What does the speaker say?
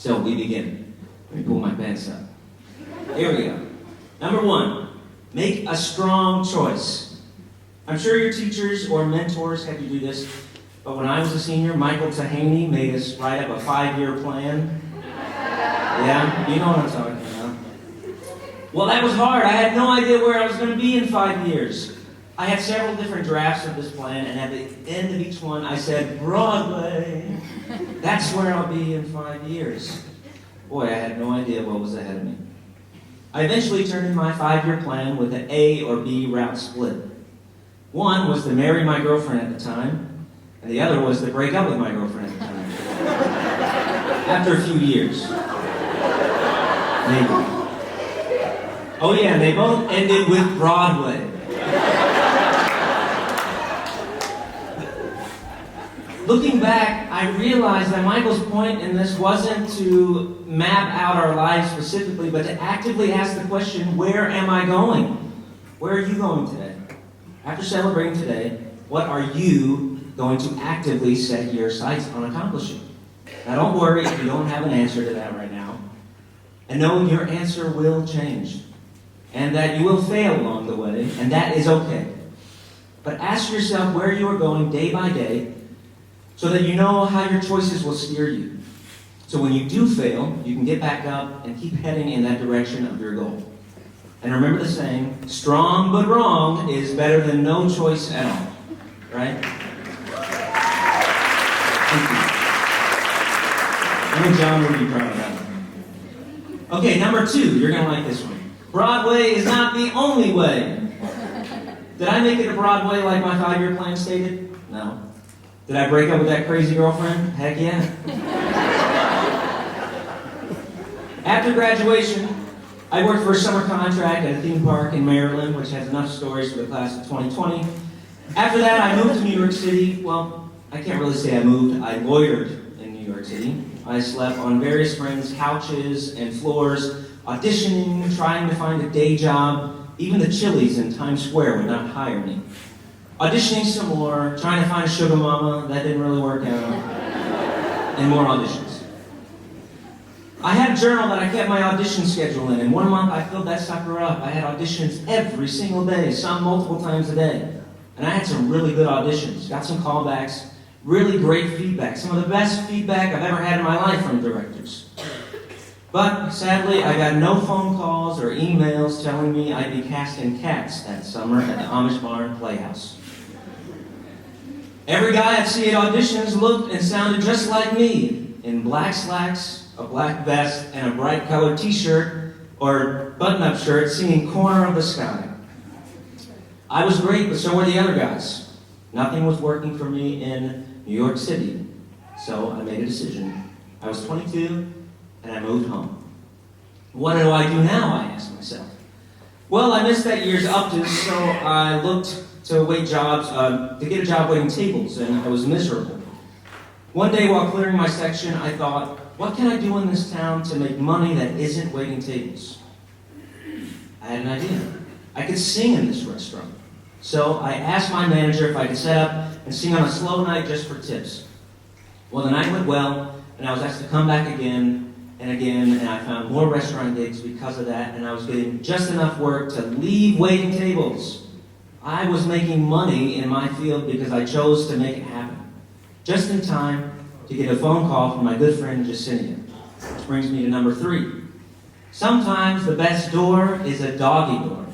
So we begin. Let me pull my pants up. Here we go. Number 1, make a strong choice. I'm sure your teachers or mentors had you do this, but when I was a senior, Michael Tahaney made us write up a 5-year plan. Yeah, you know what I'm talking about. Well, that was hard. I had no idea where I was going to be in 5 years. I had several different drafts of this plan, and at the end of each one, I said, Broadway. That's where I'll be in 5 years. Boy, I had no idea what was ahead of me. I eventually turned in my 5-year plan with an A or B route split. One was to marry my girlfriend at the time, and the other was to break up with my girlfriend at the time. After a few years. Maybe. Oh yeah, and they both ended with Broadway. Looking back, I realized that Michael's point in this wasn't to map out our lives specifically, but to actively ask the question, where am I going? Where are you going today? After celebrating today, what are you going to actively set your sights on accomplishing? Now don't worry if you don't have an answer to that right now. And know your answer will change. And that you will fail along the way, and that is okay. But ask yourself where you are going day by day, so that you know how your choices will steer you. So when you do fail, you can get back up and keep heading in that direction of your goal. And remember the saying, strong but wrong is better than no choice at all. Right? Thank you. I know John would be proud of that one. Okay, number 2, you're going to like this one. Broadway is not the only way. Did I make it to Broadway like my 5-year plan stated? No. Did I break up with that crazy girlfriend? Heck yeah. After graduation, I worked for a summer contract at a theme park in Maryland, which has enough stories for the class of 2020. After that, I moved to New York City. Well, I can't really say I moved. I loitered in New York City. I slept on various friends' couches and floors, auditioning, trying to find a day job. Even the Chili's in Times Square would not hire me. Auditioning some more, trying to find a sugar mama, that didn't really work out, and more auditions. I had a journal that I kept my audition schedule in, and 1 month I filled that sucker up. I had auditions every single day, some multiple times a day. And I had some really good auditions, got some callbacks, really great feedback, some of the best feedback I've ever had in my life from directors. But sadly, I got no phone calls or emails telling me I'd be cast in Cats that summer at the Amish Barn Playhouse. Every guy I'd see at auditions looked and sounded just like me, in black slacks, a black vest, and a bright colored t-shirt or button-up shirt singing Corner of the Sky. I was great, but so were the other guys. Nothing was working for me in New York City, so I made a decision. I was 22, and I moved home. What do I do now, I asked myself. Well, I missed that year's updos, so I looked to get a job waiting tables, and I was miserable. One day while clearing my section, I thought, what can I do in this town to make money that isn't waiting tables? I had an idea. I could sing in this restaurant. So I asked my manager if I could set up and sing on a slow night just for tips. Well, the night went well, and I was asked to come back again, and I found more restaurant gigs because of that, and I was getting just enough work to leave waiting tables. I was making money in my field because I chose to make it happen. Just in time to get a phone call from my good friend Jacinia. Which brings me to number 3. Sometimes the best door is a doggy door.